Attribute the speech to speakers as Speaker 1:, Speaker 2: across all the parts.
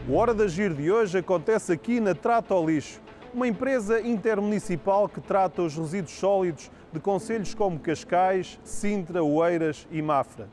Speaker 1: O Hora de Agir de hoje acontece aqui na Trata ao Lixo, uma empresa intermunicipal que trata os resíduos sólidos de concelhos como Cascais, Sintra, Oeiras e Mafra.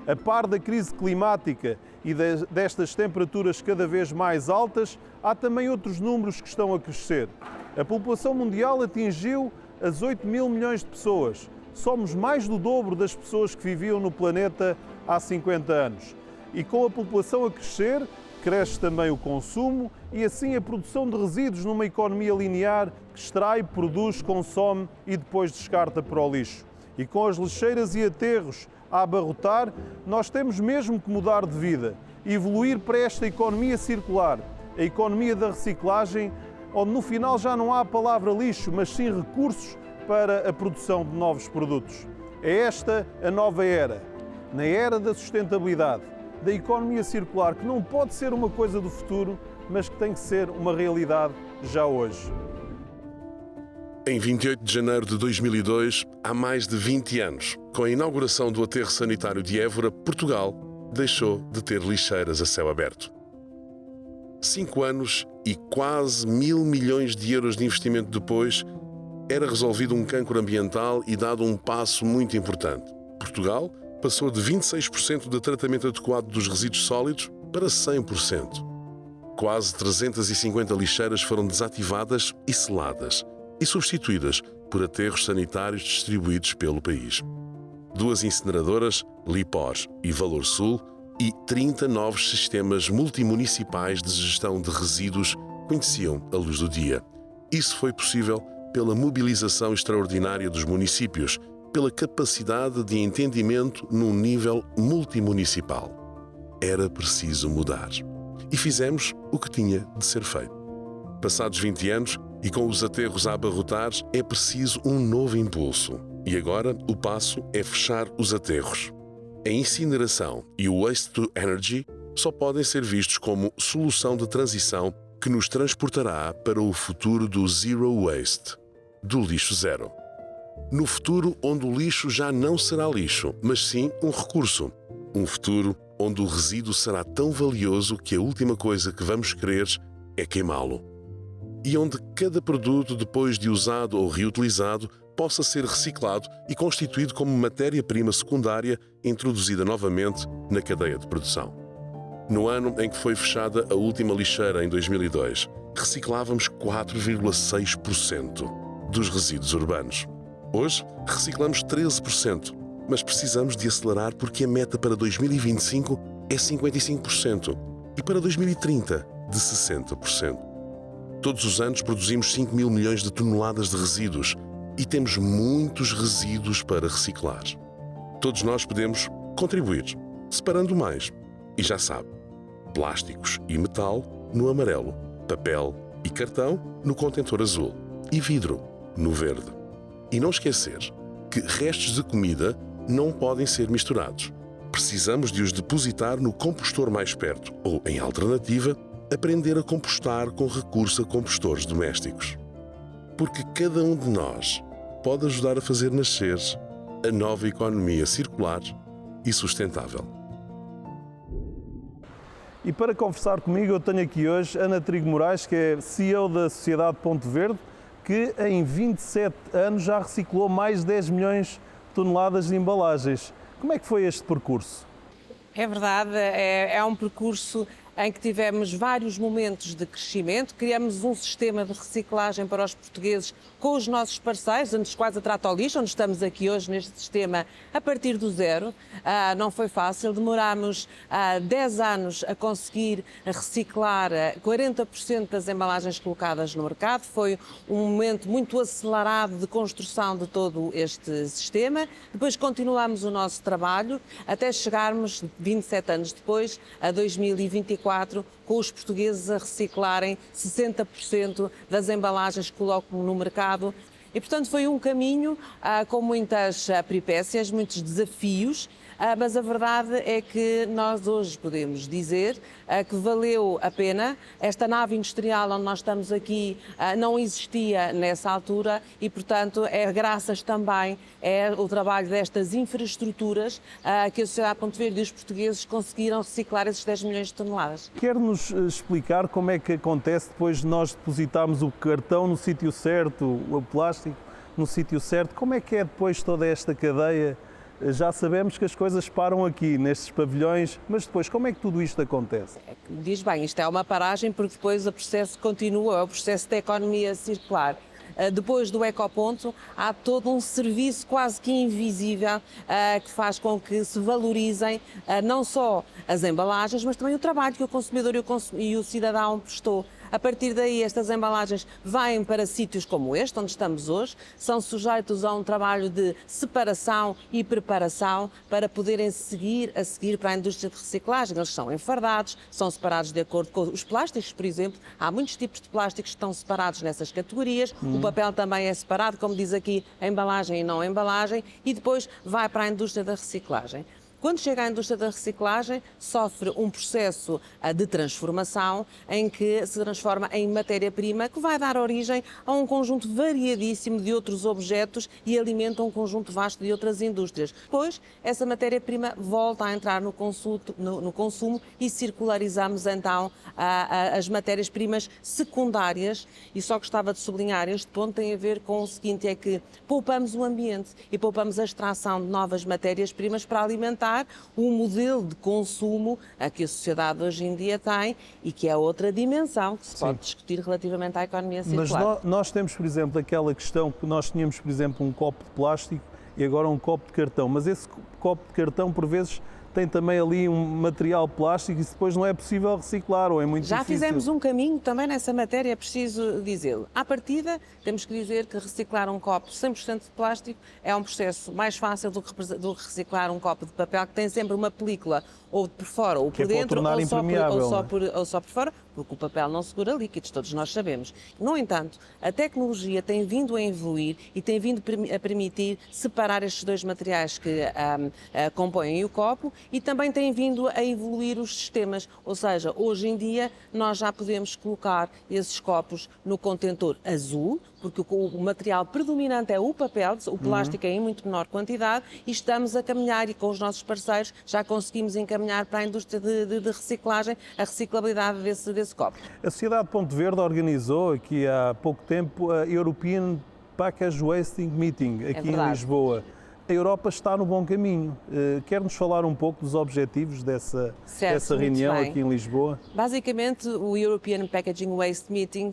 Speaker 1: A par da crise climática e destas temperaturas cada vez mais altas, há também outros números que estão a crescer. A população mundial atingiu as 8 mil milhões de pessoas. Somos mais do dobro das pessoas que viviam no planeta há 50 anos. E com a população a crescer, cresce também o consumo e assim a produção de resíduos numa economia linear que extrai, produz, consome e depois descarta para o lixo. E com as lixeiras e aterros a abarrotar, nós temos mesmo que mudar de vida, evoluir para esta economia circular, a economia da reciclagem, onde no final já não há a palavra lixo, mas sim recursos para a produção de novos produtos. É esta a nova era, na era da sustentabilidade, da economia circular, que não pode ser uma coisa do futuro, mas que tem que ser uma realidade já hoje.
Speaker 2: Em 28 de janeiro de 2002, há mais de 20 anos, com a inauguração do aterro sanitário de Évora, Portugal deixou de ter lixeiras a céu aberto. 5 anos e quase 1.000 milhões de euros de investimento depois, era resolvido um cancro ambiental e dado um passo muito importante. Portugal passou de 26% de tratamento adequado dos resíduos sólidos para 100%. Quase 350 lixeiras foram desativadas e seladas e substituídas por aterros sanitários distribuídos pelo país. 2 incineradoras, Lipós e Valor Sul, e 30 novos sistemas multimunicipais de gestão de resíduos conheciam a luz do dia. Isso foi possível pela mobilização extraordinária dos municípios, pela capacidade de entendimento num nível multimunicipal. Era preciso mudar. E fizemos o que tinha de ser feito. Passados 20 anos, e com os aterros a abarrotar, é preciso um novo impulso. E agora o passo é fechar os aterros. A incineração e o Waste to Energy só podem ser vistos como solução de transição que nos transportará para o futuro do Zero Waste, do lixo zero. No futuro onde o lixo já não será lixo, mas sim um recurso. Um futuro onde o resíduo será tão valioso que a última coisa que vamos querer é queimá-lo. E onde cada produto, depois de usado ou reutilizado, possa ser reciclado e constituído como matéria-prima secundária introduzida novamente na cadeia de produção. No ano em que foi fechada a última lixeira, em 2002, reciclávamos 4,6% dos resíduos urbanos. Hoje, reciclamos 13%, mas precisamos de acelerar porque a meta para 2025 é 55% e para 2030 de 60%. Todos os anos produzimos 5 mil milhões de toneladas de resíduos e temos muitos resíduos para reciclar. Todos nós podemos contribuir, separando mais. E já sabe, plásticos e metal no amarelo, papel e cartão no contentor azul e vidro no verde. E não esquecer que restos de comida não podem ser misturados. Precisamos de os depositar no compostor mais perto ou, em alternativa, aprender a compostar com recurso a compostores domésticos. Porque cada um de nós pode ajudar a fazer nascer a nova economia circular e sustentável.
Speaker 1: E para conversar comigo, eu tenho aqui hoje Ana Trigo Moraes, que é CEO da Sociedade Ponto Verde, que em 27 anos já reciclou mais de 10 milhões de toneladas de embalagens. Como é que foi este percurso?
Speaker 3: É verdade, é um percurso em que tivemos vários momentos de crescimento, criamos um sistema de reciclagem para os portugueses com os nossos parceiros, antes quase a Trata ao Lixo, onde estamos aqui hoje neste sistema a partir do zero. Não foi fácil, demorámos 10 anos a conseguir reciclar 40% das embalagens colocadas no mercado. Foi um momento muito acelerado de construção de todo este sistema. Depois continuámos o nosso trabalho até chegarmos, 27 anos depois, a 2024, com os portugueses a reciclarem 60% das embalagens que colocam no mercado. E, portanto, foi um caminho com muitas peripécias, muitos desafios, mas a verdade é que nós hoje podemos dizer que valeu a pena. Esta nave industrial onde nós estamos aqui não existia nessa altura e, portanto, é graças também ao trabalho destas infraestruturas que a Sociedade Ponte Verde e os portugueses conseguiram reciclar esses 10 milhões de toneladas.
Speaker 1: Quer-nos explicar como é que acontece depois de nós depositarmos o cartão no sítio certo, o plástico no sítio certo? Como é que é depois toda esta cadeia? Já sabemos que as coisas param aqui, nestes pavilhões, mas depois como é que tudo isto acontece?
Speaker 3: Diz bem, isto é uma paragem porque depois o processo continua, é o processo da economia circular. Depois do ecoponto, há todo um serviço quase que invisível que faz com que se valorizem não só as embalagens, mas também o trabalho que o consumidor e o cidadão prestou. A partir daí, estas embalagens vêm para sítios como este, onde estamos hoje, são sujeitos a um trabalho de separação e preparação para poderem seguir para a indústria de reciclagem. Eles são enfardados, são separados de acordo com os plásticos, por exemplo. Há muitos tipos de plásticos que estão separados nessas categorias. O papel também é separado, como diz aqui, a embalagem e não a embalagem, e depois vai para a indústria da reciclagem. Quando chega à indústria da reciclagem, sofre um processo de transformação em que se transforma em matéria-prima que vai dar origem a um conjunto variadíssimo de outros objetos e alimenta um conjunto vasto de outras indústrias. Depois, essa matéria-prima volta a entrar no consumo e circularizamos então as matérias-primas secundárias. E só gostava de sublinhar, este ponto tem a ver com o seguinte, é que poupamos o ambiente e poupamos a extração de novas matérias-primas para alimentar um modelo de consumo a que a sociedade hoje em dia tem e que é outra dimensão que se pode discutir relativamente à economia circular.
Speaker 1: Mas nós temos, por exemplo, aquela questão que nós tínhamos, por exemplo, um copo de plástico e agora um copo de cartão, mas esse copo de cartão, por vezes, tem também ali um material plástico e depois não é possível reciclar ou é muito difícil.
Speaker 3: Já fizemos um caminho também nessa matéria, é preciso dizê-lo. À partida, temos que dizer que reciclar um copo 100% de plástico é um processo mais fácil do que reciclar um copo de papel, que tem sempre uma película ou por fora ou por dentro ou só por fora, porque o papel não segura líquidos, todos nós sabemos. No entanto, a tecnologia tem vindo a evoluir e tem vindo a permitir separar estes dois materiais que compõem o copo e também tem vindo a evoluir os sistemas, ou seja, hoje em dia nós já podemos colocar esses copos no contentor azul, porque o material predominante é o papel, o plástico é em muito menor quantidade e estamos a caminhar e com os nossos parceiros já conseguimos encaminhar para a indústria de reciclagem a reciclabilidade desse copo.
Speaker 1: A Sociedade Ponte Verde organizou aqui há pouco tempo a European Package Wasting Meeting aqui em Lisboa. A Europa está no bom caminho. Quer-nos falar um pouco dos objetivos dessa reunião aqui em Lisboa?
Speaker 3: Basicamente, o European Packaging Waste Meeting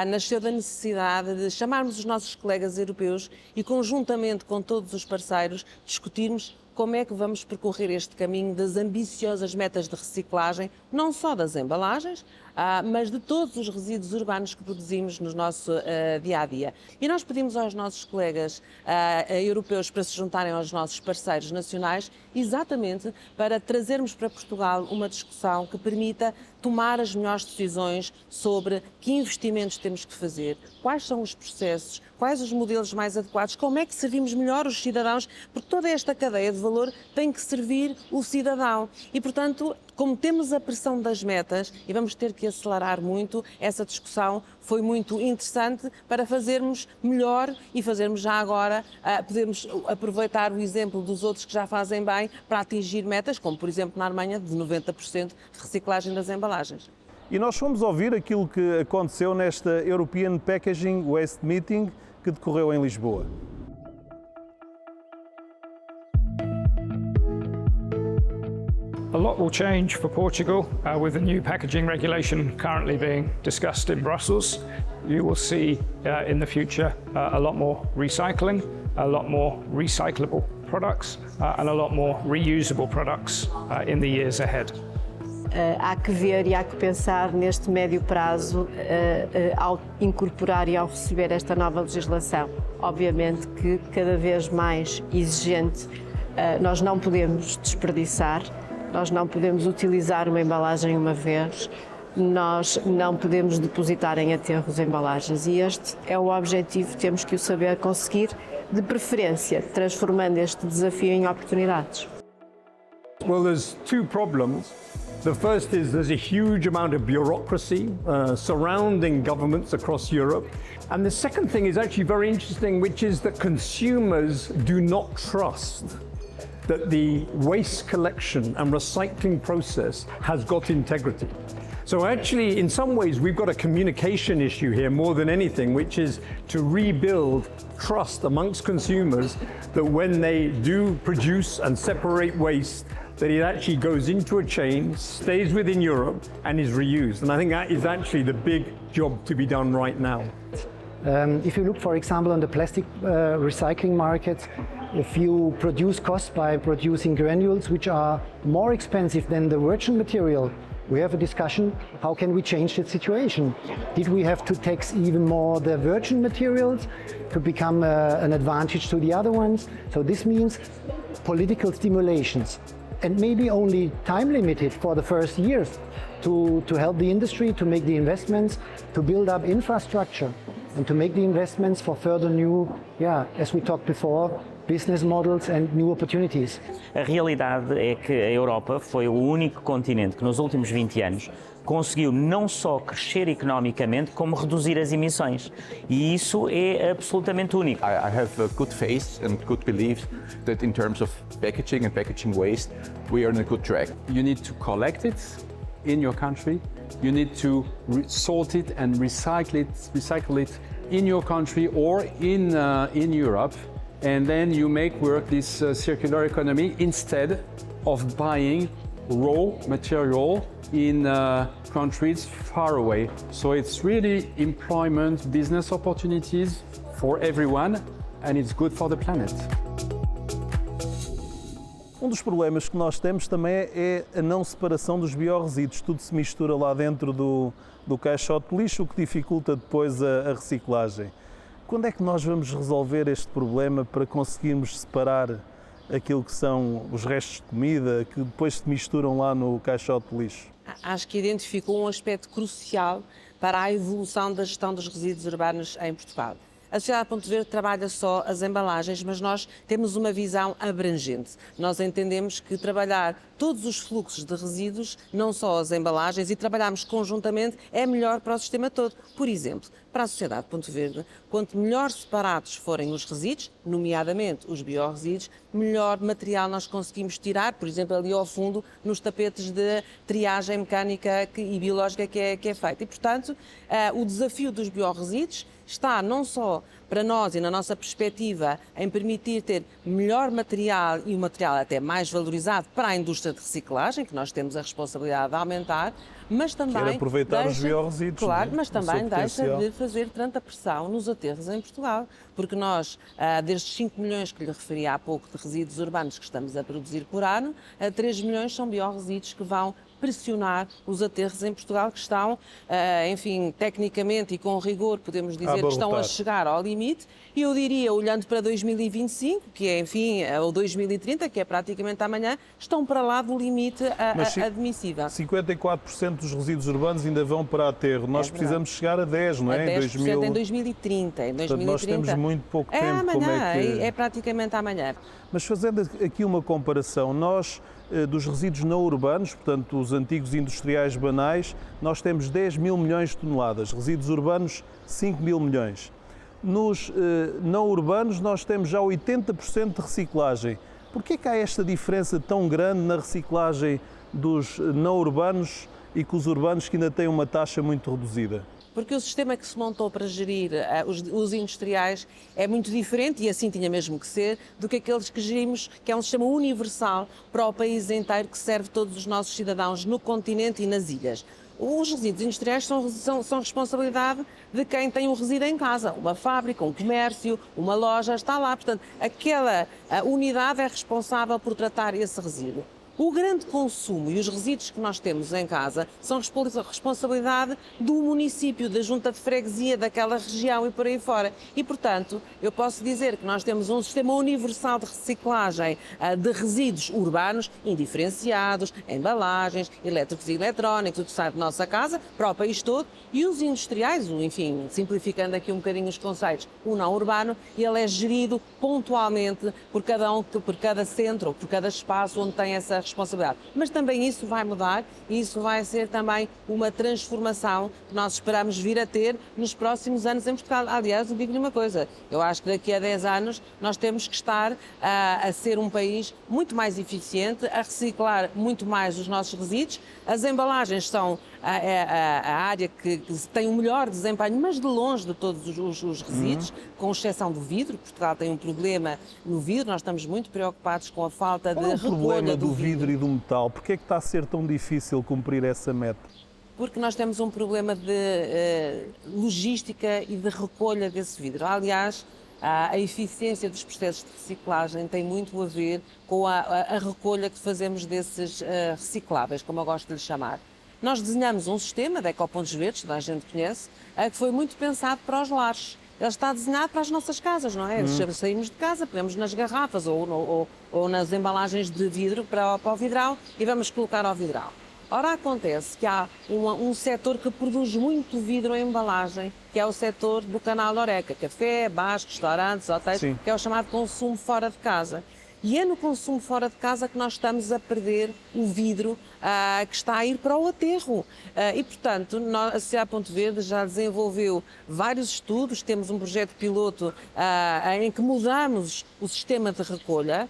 Speaker 3: nasceu da necessidade de chamarmos os nossos colegas europeus e, conjuntamente com todos os parceiros, discutirmos como é que vamos percorrer este caminho das ambiciosas metas de reciclagem, não só das embalagens, mas de todos os resíduos urbanos que produzimos no nosso dia-a-dia. E nós pedimos aos nossos colegas europeus para se juntarem aos nossos parceiros nacionais, exatamente para trazermos para Portugal uma discussão que permita tomar as melhores decisões sobre que investimentos temos que fazer, quais são os processos, quais os modelos mais adequados, como é que servimos melhor os cidadãos, porque toda esta cadeia de valor tem que servir o cidadão. E, portanto, como temos a pressão das metas e vamos ter que acelerar muito, essa discussão foi muito interessante para fazermos melhor e fazermos já agora, podemos aproveitar o exemplo dos outros que já fazem bem para atingir metas, como por exemplo na Alemanha, de 90% de reciclagem das embalagens.
Speaker 1: E nós fomos ouvir aquilo que aconteceu nesta European Packaging Waste Meeting que decorreu em Lisboa.
Speaker 4: A lot will change for Portugal with the new packaging regulation currently being discussed in Brussels. You will see in the future a lot more recycling, a lot more recyclable products and a lot more reusable products in the years ahead.
Speaker 5: Há que ver e há que pensar neste médio prazo ao incorporar e ao receber esta nova legislação. Obviamente que cada vez mais exigente, nós não podemos desperdiçar, nós não podemos utilizar uma embalagem uma vez, nós não podemos depositar em aterros embalagens e este é o objetivo, temos que o saber conseguir de preferência transformando este desafio em oportunidades.
Speaker 6: Well, there's two problems. The first is there's a huge amount of bureaucracy surrounding governments across Europe. And the second thing is actually very interesting, which is that consumers do not trust that the waste collection and recycling process has got integrity. So actually, in some ways, we've got a communication issue here more than anything, which is to rebuild trust amongst consumers that when they do produce and separate waste, that it actually goes into a chain, stays within Europe, and is reused. And I think that is actually the big job to be done right now.
Speaker 7: If you look, for example, on the plastic recycling market, if you produce costs by producing granules which are more expensive than the virgin material, we have a discussion, how can we change that situation? Did we have to tax even more the virgin materials to become an advantage to the other ones? So this means political stimulations, and maybe only time limited for the first years to help the industry to make the investments, to build up infrastructure, and to make the investments for further new, as we talked before, business models and new opportunities.
Speaker 8: A realidade é que a Europa foi o único continente que nos últimos 20 anos conseguiu não só crescer economicamente, como reduzir as emissões. E isso é absolutamente único.
Speaker 9: I have a good faith and good belief that in terms of packaging and packaging waste, we are on a good track.
Speaker 10: You need to collect it in your country. You need to sort it and recycle it in your country or in Europe. And then you make work this circular economy instead of buying raw material in countries far away. So it's really employment, business opportunities for everyone, and it's good for the planet.
Speaker 1: Um dos problemas que nós temos também é a não separação dos biorresíduos. Tudo se mistura lá dentro do caixote de lixo, o que dificulta depois a reciclagem. Quando é que nós vamos resolver este problema para conseguirmos separar aquilo que são os restos de comida que depois se misturam lá no caixote de lixo?
Speaker 3: Acho que identificou um aspecto crucial para a evolução da gestão dos resíduos urbanos em Portugal. A Sociedade Ponto Verde trabalha só as embalagens, mas nós temos uma visão abrangente. Nós entendemos que trabalhar todos os fluxos de resíduos, não só as embalagens, e trabalharmos conjuntamente é melhor para o sistema todo. Por exemplo, para a Sociedade Ponto Verde, quanto melhor separados forem os resíduos, nomeadamente os biorresíduos, melhor material nós conseguimos tirar, por exemplo, ali ao fundo, nos tapetes de triagem mecânica e biológica que é feita. E, portanto, o desafio dos biorresíduos está não só para nós e na nossa perspectiva em permitir ter melhor material e um material até mais valorizado para a indústria de reciclagem, que nós temos a responsabilidade de aumentar, mas também
Speaker 1: quer aproveitar os biorresíduos,
Speaker 3: claro,
Speaker 1: não é?
Speaker 3: mas também deixa de fazer tanta pressão nos aterros em Portugal, porque nós, destes 5 milhões que lhe referi há pouco de resíduos urbanos que estamos a produzir por ano, 3 milhões são biorresíduos que vão pressionar os aterros em Portugal que estão, enfim, tecnicamente e com rigor, podemos dizer que estão a chegar ao limite. E eu diria, olhando para 2025, que é, enfim, ou 2030, que é praticamente amanhã, estão para lá do limite admissível.
Speaker 1: 54% dos resíduos urbanos ainda vão para aterro. Nós precisamos chegar a 10, não é?
Speaker 3: A 10% em 2030.
Speaker 1: Portanto, nós temos muito pouco tempo.
Speaker 3: Amanhã,
Speaker 1: como
Speaker 3: é praticamente amanhã.
Speaker 1: Mas fazendo aqui uma comparação, nós, dos resíduos não urbanos, portanto, os antigos industriais banais, nós temos 10 mil milhões de toneladas, resíduos urbanos 5 mil milhões. Nos não urbanos nós temos já 80% de reciclagem. Por que é que há esta diferença tão grande na reciclagem dos não urbanos e que os urbanos que ainda têm uma taxa muito reduzida?
Speaker 3: Porque o sistema que se montou para gerir os industriais é muito diferente, e assim tinha mesmo que ser, do que aqueles que gerimos, que é um sistema universal para o país inteiro, que serve todos os nossos cidadãos no continente e nas ilhas. Os resíduos industriais são responsabilidade de quem tem um resíduo em casa, uma fábrica, um comércio, uma loja, está lá. Portanto, aquela unidade é responsável por tratar esse resíduo. O grande consumo e os resíduos que nós temos em casa são responsabilidade do município, da junta de freguesia daquela região e por aí fora. E, portanto, eu posso dizer que nós temos um sistema universal de reciclagem de resíduos urbanos, indiferenciados, embalagens, elétricos e eletrónicos, tudo que sai da nossa casa, para o país todo, e os industriais, enfim, simplificando aqui um bocadinho os conceitos, o não urbano, ele é gerido pontualmente por cada centro ou por cada espaço onde tem essa responsabilidade. Mas também isso vai mudar e isso vai ser também uma transformação que nós esperamos vir a ter nos próximos anos em Portugal. Aliás, eu digo-lhe uma coisa, eu acho que daqui a 10 anos nós temos que estar a ser um país muito mais eficiente, a reciclar muito mais os nossos resíduos. As embalagens são a área que tem o melhor desempenho, mas de longe de todos os resíduos, com exceção do vidro. Portugal tem um problema no vidro, nós estamos muito preocupados com a falta de recolha do vidro.
Speaker 1: Qual é o problema do vidro e do metal? Porquê é que está a ser tão difícil cumprir essa meta?
Speaker 3: Porque nós temos um problema de logística e de recolha desse vidro. Aliás, a eficiência dos processos de reciclagem tem muito a ver com a recolha que fazemos desses recicláveis, como eu gosto de lhe chamar. Nós desenhamos um sistema de ecopontos verdes, que a gente conhece, que foi muito pensado para os lares. Ele está desenhado para as nossas casas, não é? Saímos de casa, pegamos nas garrafas ou nas embalagens de vidro para o vidral e vamos colocar ao vidral. Ora, acontece que há um setor que produz muito vidro em embalagem, que é o setor do canal Horeca, café, bares, restaurantes, hotéis,
Speaker 1: Sim.
Speaker 3: que é o chamado consumo fora de casa. E é no consumo fora de casa que nós estamos a perder o vidro que está a ir para o aterro. E, portanto, a Sociedade Ponto Verde já desenvolveu vários estudos, temos um projeto piloto em que mudamos o sistema de recolha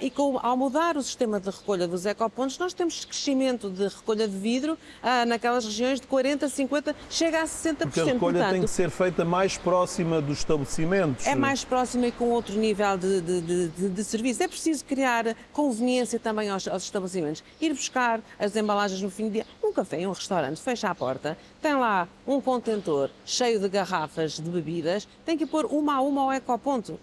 Speaker 3: e ao mudar o sistema de recolha dos ecopontos, nós temos crescimento de recolha de vidro naquelas regiões de 40%, 50%, chega a 60%.
Speaker 1: Porque a recolha tem que ser feita mais próxima dos estabelecimentos.
Speaker 3: É mais próxima e com outro nível de serviço. É preciso criar conveniência também aos estabelecimentos. Ir buscar as embalagens no fim do dia. Um café, um restaurante, fecha a porta, tem lá um contentor cheio de garrafas de bebidas, tem que pôr uma a uma ao ecoponto.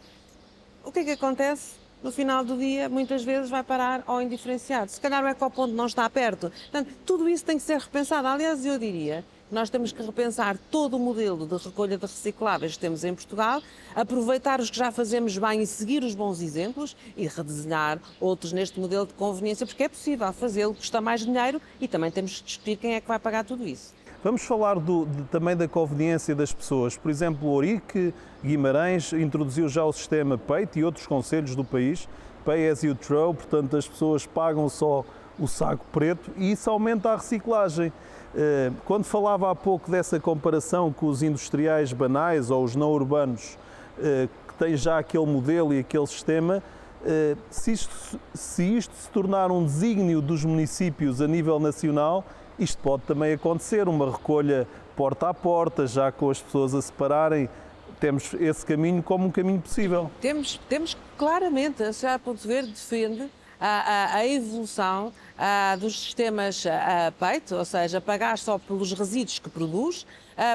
Speaker 3: O que é que acontece? No final do dia, muitas vezes vai parar ao indiferenciado. Se calhar o ecoponto não está perto. Portanto, tudo isso tem que ser repensado. Aliás, eu diria que nós temos que repensar todo o modelo de recolha de recicláveis que temos em Portugal, aproveitar os que já fazemos bem e seguir os bons exemplos e redesenhar outros neste modelo de conveniência, porque é possível fazê-lo, custa mais dinheiro e também temos que discutir quem é que vai pagar tudo isso.
Speaker 1: Vamos falar também da conveniência das pessoas. Por exemplo, Ourique, Guimarães, introduziu já o sistema Pay e outros concelhos do país, Pay as you throw, portanto as pessoas pagam só o saco preto e isso aumenta a reciclagem. Quando falava há pouco dessa comparação com os industriais banais ou os não urbanos, que têm já aquele modelo e aquele sistema, se isto se tornar um desígnio dos municípios a nível nacional, isto pode também acontecer, uma recolha porta a porta, já com as pessoas a separarem. Temos esse caminho como um caminho possível.
Speaker 3: Temos claramente, a Sociedade Ponto Verde defende a evolução dos sistemas peito, ou seja, pagar só pelos resíduos que produz,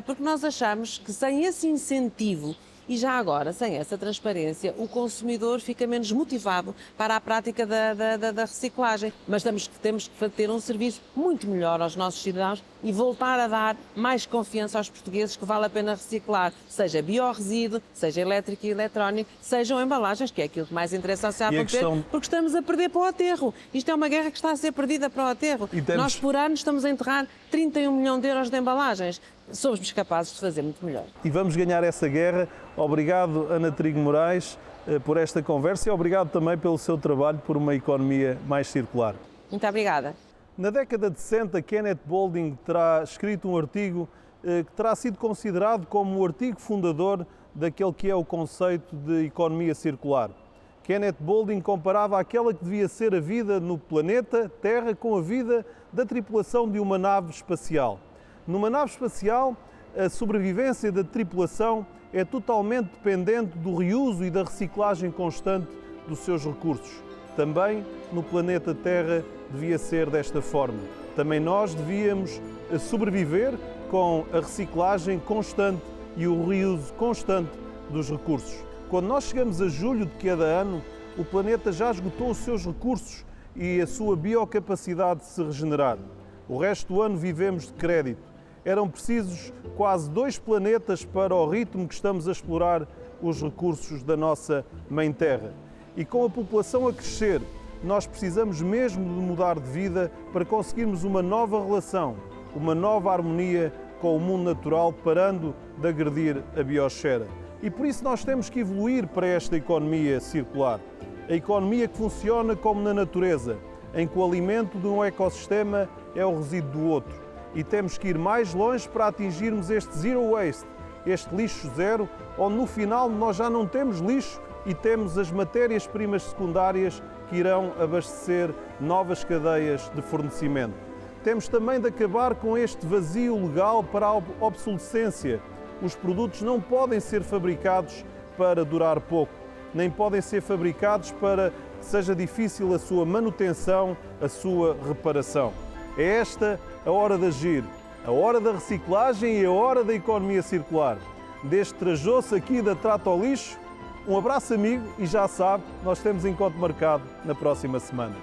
Speaker 3: porque nós achamos que sem esse incentivo e já agora, sem essa transparência, o consumidor fica menos motivado para a prática da reciclagem. Mas temos que ter um serviço muito melhor aos nossos cidadãos e voltar a dar mais confiança aos portugueses que vale a pena reciclar, seja biorresíduo, seja elétrico e eletrónico, sejam embalagens, que é aquilo que mais interessa ao Sociedade Ponto Verde, porque estamos a perder para o aterro. Isto é uma guerra que está a ser perdida para o aterro. Nós, por ano, estamos a enterrar 31 milhões de euros de embalagens. Somos capazes de fazer muito melhor.
Speaker 1: E vamos ganhar essa guerra. Obrigado, Ana Trigo Moraes, por esta conversa e obrigado também pelo seu trabalho por uma economia mais circular.
Speaker 3: Muito obrigada.
Speaker 1: Na década de 60, Kenneth Boulding terá escrito um artigo que terá sido considerado como o artigo fundador daquele que é o conceito de economia circular. Kenneth Boulding comparava aquela que devia ser a vida no planeta Terra com a vida da tripulação de uma nave espacial. Numa nave espacial, a sobrevivência da tripulação é totalmente dependente do reuso e da reciclagem constante dos seus recursos. Também no planeta Terra devia ser desta forma. Também nós devíamos sobreviver com a reciclagem constante e o reuso constante dos recursos. Quando nós chegamos a julho de cada ano, o planeta já esgotou os seus recursos e a sua biocapacidade de se regenerar. O resto do ano vivemos de crédito. Eram precisos quase 2 planetas para o ritmo que estamos a explorar os recursos da nossa Mãe Terra. E com a população a crescer, nós precisamos mesmo de mudar de vida para conseguirmos uma nova relação, uma nova harmonia com o mundo natural, parando de agredir a biosfera. E por isso nós temos que evoluir para esta economia circular. A economia que funciona como na natureza, em que o alimento de um ecossistema é o resíduo do outro. E temos que ir mais longe para atingirmos este zero waste, este lixo zero, onde no final nós já não temos lixo e temos as matérias-primas secundárias que irão abastecer novas cadeias de fornecimento. Temos também de acabar com este vazio legal para a obsolescência. Os produtos não podem ser fabricados para durar pouco, nem podem ser fabricados para que seja difícil a sua manutenção, a sua reparação. É esta a hora de agir, a hora da reciclagem e a hora da economia circular. Deste trajoço aqui da Trato ao Lixo, um abraço amigo e já sabe, nós temos encontro marcado na próxima semana.